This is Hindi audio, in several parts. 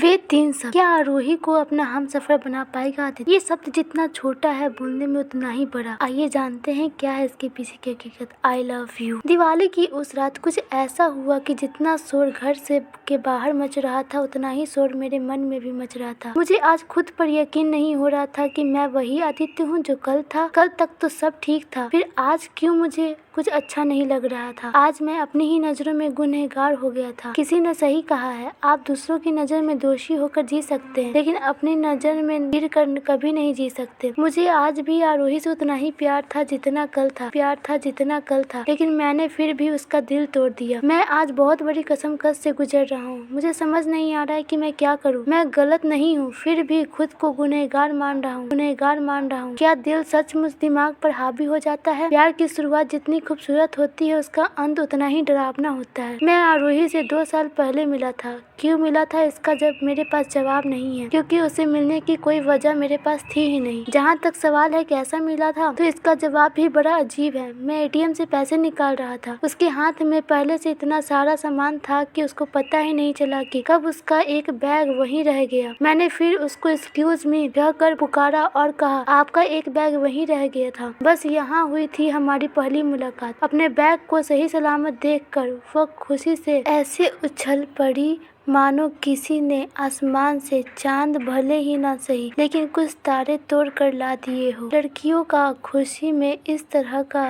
वे 3 शब्द, क्या आरोही को अपना हमसफर बना पाएगा आदित्य? ये शब्द जितना छोटा है बोलने में उतना ही बड़ा। आइए जानते हैं क्या है इसके पीछे की हकीकत। I love you. दिवाली की उस रात कुछ ऐसा हुआ कि जितना शोर घर से के बाहर मच रहा था उतना ही शोर मेरे मन में भी मच रहा था। मुझे आज खुद पर यकीन नहीं हो रहा था कि मैं वही आदित्य हूँ जो कल था। कल तक तो सब ठीक था, फिर आज क्यों मुझे कुछ अच्छा नहीं लग रहा था। आज मैं अपनी ही नजरों में गुनहगार हो गया था। किसी ने सही कहा है, आप दूसरों की नजर में दोषी होकर जी सकते हैं लेकिन अपनी नजर में गिर कर कभी नहीं जी सकते। मुझे आज भी आरोही से उतना ही प्यार था जितना कल था, लेकिन मैंने फिर भी उसका दिल तोड़ दिया। मैं आज बहुत बड़ी कसमकस से गुजर रहा हूँ। मुझे समझ नहीं आ रहा है कि मैं क्या करूँ। मैं गलत नहीं हूँ, फिर भी खुद को गुनहगार मान रहा हूँ। क्या दिल सचमुच दिमाग पर हावी हो जाता है? प्यार की शुरुआत जितनी खूबसूरत होती है उसका अंत उतना ही डरावना होता है। मैं आरोही से 2 साल पहले मिला था। क्यों मिला था इसका जब मेरे पास जवाब नहीं है, क्योंकि उसे मिलने की कोई वजह मेरे पास थी ही नहीं। जहाँ तक सवाल है कैसा मिला था, तो इसका जवाब भी बड़ा अजीब है। मैं एटीएम से पैसे निकाल रहा था। उसके हाथ में पहले से इतना सारा सामान था कि उसको पता ही नहीं चला कि कब उसका एक बैग वहीं रह गया। मैंने फिर उसको एक्सक्यूज मी कहकर पुकारा और कहा, आपका एक बैग वहीं रह गया था। बस यहाँ हुई थी हमारी पहली मुलाकात। अपने बैग को सही सलामत देखकर वह खुशी से ऐसे उछल पड़ी मानो किसी ने आसमान से चांद भले ही ना सही लेकिन कुछ तारे तोड़ कर ला दिए हो। लड़कियों का खुशी में इस तरह का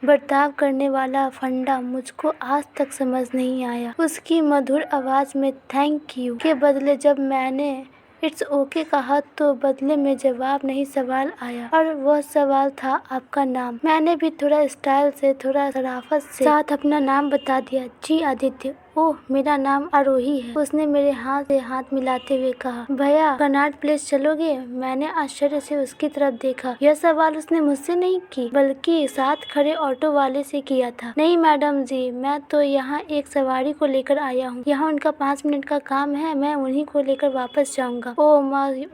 बर्ताव करने वाला फंडा मुझको आज तक समझ नहीं आया। उसकी मधुर आवाज में थैंक यू के बदले जब मैंने इट्स ओके कहा तो बदले में जवाब नहीं सवाल आया, और वह सवाल था आपका नाम। मैंने भी थोड़ा स्टाइल से थोड़ा शराफत से साथ अपना नाम बता दिया। जी आदित्य। ओह, मेरा नाम आरोही है। उसने मेरे हाथ से हाथ मिलाते हुए कहा, भैया कनॉट प्लेस चलोगे? मैंने आश्चर्य से उसकी तरफ देखा। यह सवाल उसने मुझसे नहीं की बल्कि साथ खड़े ऑटो वाले से किया था। नहीं मैडम जी, मैं तो यहाँ एक सवारी को लेकर आया हूँ। यहाँ उनका 5 मिनट का काम है, मैं उन्हीं को लेकर वापस जाऊंगा। ओह,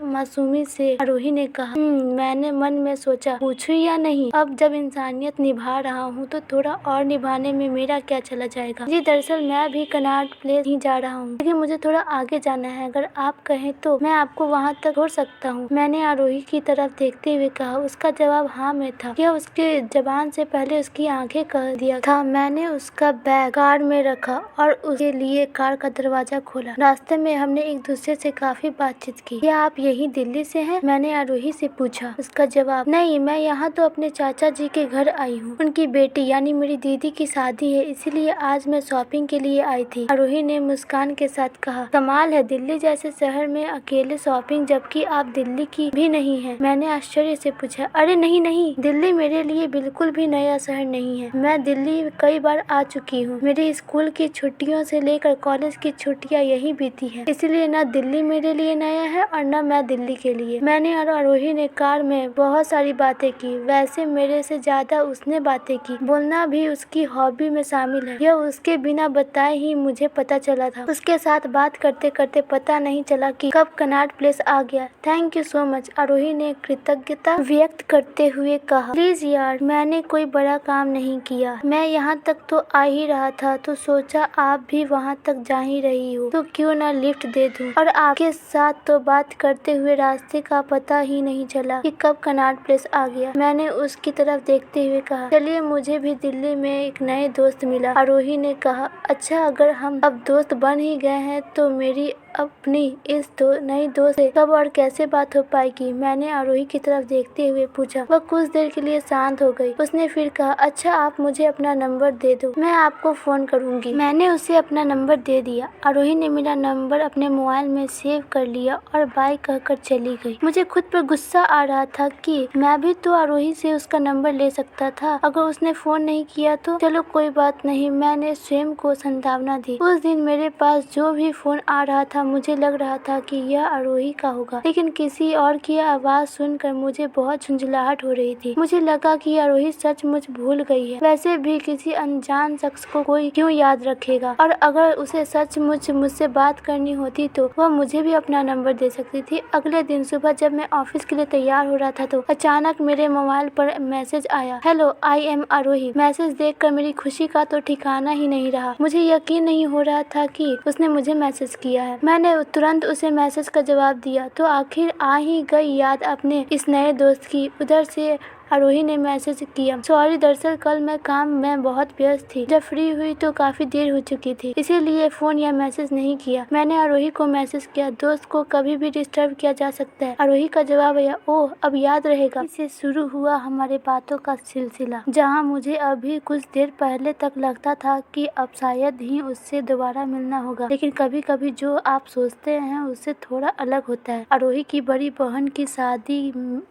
मासूमी से आरोही ने कहा। मैंने मन में सोचा, पूछूं या नहीं। अब जब इंसानियत निभा रहा हूँ तो थोड़ा और निभाने में मेरा क्या चला जाएगा। जी दरअसल मैं भी कनॉट प्लेस ही जा रहा हूँ, लेकिन मुझे थोड़ा आगे जाना है। अगर आप कहें तो मैं आपको वहाँ तक छोड़ सकता हूँ। मैंने आरोही की तरफ देखते हुए कहा। उसका जवाब हाँ में था। यह उसके जबान से पहले उसकी आंखें कह दिया था। मैंने उसका बैग कार में रखा और उसके लिए कार का दरवाजा खोला। रास्ते में हमने एक दूसरे से काफी बातचीत की। क्या आप यही दिल्ली से हैं? मैंने आरोही से पूछा। उसका जवाब, नहीं, मैं यहाँ तो अपने चाचा जी के घर आई हूँ। उनकी बेटी यानी मेरी दीदी की शादी है, इसीलिए आज मैं शॉपिंग के लिए आई थी। आरोही ने मुस्कान के साथ कहा। कमाल है, दिल्ली जैसे शहर में अकेले शॉपिंग, जबकि आप दिल्ली की भी नहीं है। मैंने आश्चर्य से पूछा। अरे नहीं, दिल्ली मेरे लिए बिल्कुल भी नया शहर नहीं है। मैं दिल्ली कई बार आ चुकी हूँ। मेरी स्कूल की छुट्टियों से लेकर कॉलेज की छुट्टियाँ यहीं बीती है, इसलिए न दिल्ली मेरे लिए नया है और न मैं दिल्ली के लिए। मैंने और आरोही ने कार में बहुत सारी बातें की। वैसे मेरे से ज्यादा उसने बातें की। बोलना भी उसकी हॉबी में शामिल है। यह उसके बिना बताए ही मुझे पता चला था। उसके साथ बात करते करते पता नहीं चला कि कब कनॉट प्लेस आ गया। थैंक यू सो मच, आरोही ने कृतज्ञता व्यक्त करते हुए कहा। प्लीज यार, मैंने कोई बड़ा काम नहीं किया। मैं यहाँ तक तो आ ही रहा था तो सोचा आप भी वहाँ तक जा ही रही हो तो क्यों ना लिफ्ट दे दूं। और आपके साथ तो बात करते हुए रास्ते का पता ही नहीं चला कि कब कनॉट प्लेस आ गया। मैंने उसकी तरफ देखते हुए कहा, चलिए मुझे भी दिल्ली में एक नए दोस्त मिला। आरोही ने कहा, अच्छा अगर हम अब दोस्त बन ही गए हैं तो मेरी अपनी इस नई दोस्त से कब और कैसे बात हो पाएगी? मैंने आरोही की तरफ देखते हुए पूछा। वह कुछ देर के लिए शांत हो गई। उसने फिर कहा, अच्छा आप मुझे अपना नंबर दे दो, मैं आपको फोन करूंगी। मैंने उसे अपना नंबर दे दिया। आरोही ने मेरा नंबर अपने मोबाइल में सेव कर लिया और बाय कहकर चली गई। मुझे खुद पर गुस्सा आ रहा था कि मैं भी तो आरोही से उसका नंबर ले सकता था। अगर उसने फोन नहीं किया तो चलो कोई बात नहीं, मैंने स्वयं को संभावना दी। उस दिन मेरे पास जो भी फोन आ रहा था मुझे लग रहा था कि यह आरोही का होगा, लेकिन किसी और की आवाज सुनकर मुझे बहुत झुंझलाहट हो रही थी। मुझे लगा कि आरोही सचमुच भूल गई है। वैसे भी किसी अनजान शख्स को कोई क्यों याद रखेगा, और अगर उसे सचमुच मुझसे बात करनी होती तो वह मुझे भी अपना नंबर दे सकती थी। अगले दिन सुबह जब मैं ऑफिस के लिए तैयार हो रहा था तो अचानक मेरे मोबाइल पर मैसेज आया, hello I am Aarohi. Message देखकर मेरी खुशी का तो ठिकाना ही नहीं रहा। मुझे यकीन नहीं हो रहा था कि उसने मुझे मैसेज किया है। मैंने तुरंत उसे मैसेज का जवाब दिया तो आखिर आ ही गई याद अपने इस नए दोस्त की। उधर से आरोही ने मैसेज किया, सॉरी दरअसल कल मैं काम में बहुत व्यस्त थी, जब फ्री हुई तो काफी देर हो चुकी थी, इसीलिए फोन या मैसेज नहीं किया। मैंने आरोही को मैसेज किया, दोस्त को कभी भी डिस्टर्ब किया जा सकता है। आरोही का जवाब आया, ओह अब याद रहेगा। इससे शुरू हुआ हमारे बातों का सिलसिला, जहाँ मुझे अभी कुछ देर पहले तक लगता था कि अब शायद ही उससे दोबारा मिलना होगा, लेकिन कभी कभी जो आप सोचते हैं उससे थोड़ा अलग होता है। आरोही की बड़ी बहन की शादी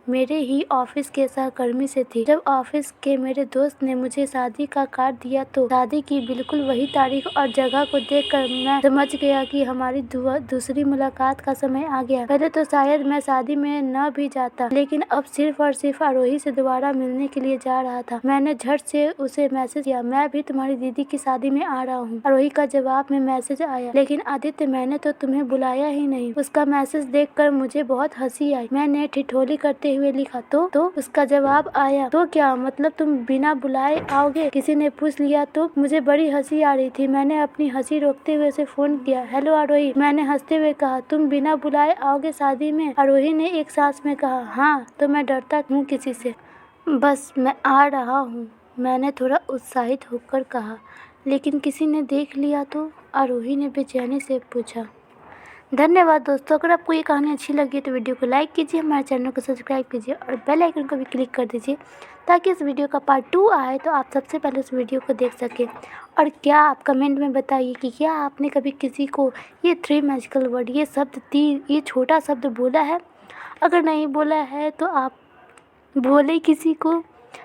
मेरे ही ऑफिस के सहकर्मी से थी। जब ऑफिस के मेरे दोस्त ने मुझे शादी का कार्ड दिया तो शादी की बिल्कुल वही तारीख और जगह को देखकर मैं समझ गया कि हमारी दूसरी मुलाकात का समय आ गया। पहले तो शायद मैं शादी में न भी जाता, लेकिन अब सिर्फ और सिर्फ आरोही से दोबारा मिलने के लिए जा रहा था। मैंने झट से उसे मैसेज किया, मैं भी तुम्हारी दीदी की शादी में आ रहा हूँ। आरोही का जवाब में मैसेज आया, लेकिन आदित्य मैंने तो तुम्हें बुलाया ही नहीं। उसका मैसेज देखकर मुझे बहुत हंसी आई। मैंने ठिठोली करते हुए लिखा, तो उसका जवाब आया, तो क्या मतलब तुम बिना बुलाए आओगे? किसी ने पूछ लिया तो मुझे बड़ी हंसी आ रही थी। मैंने अपनी हंसी रोकते हुए उसे फोन किया, हेलो आरोही, मैंने हंसते हुए कहा, तुम बिना बुलाए आओगे शादी में? आरोही ने एक सांस में कहा, हाँ, तो मैं डरता हूँ किसी से, बस मैं आ रहा हूँ। मैंने थोड़ा उत्साहित होकर कहा, लेकिन किसी ने देख लिया तो? आरोही ने बेचैनी से पूछा। धन्यवाद दोस्तों, अगर आपको ये कहानी अच्छी लगी तो वीडियो को लाइक कीजिए, हमारे चैनल को सब्सक्राइब कीजिए और बेल आइकन को भी क्लिक कर दीजिए ताकि इस वीडियो का पार्ट 2 आए तो आप सबसे पहले उस वीडियो को देख सकें। और क्या आप कमेंट में बताइए कि क्या आपने कभी किसी को ये 3 मैजिकल वर्ड, ये शब्द 3, ये छोटा शब्द बोला है? अगर नहीं बोला है तो आप बोले किसी को,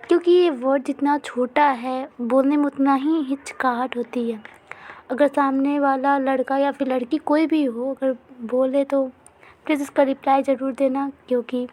क्योंकि ये वर्ड जितना छोटा है बोलने में उतना ही हिचकिचाहट होती है। अगर सामने वाला लड़का या फिर लड़की कोई भी हो, अगर बोले तो प्लीज़ उसका रिप्लाई ज़रूर देना, क्योंकि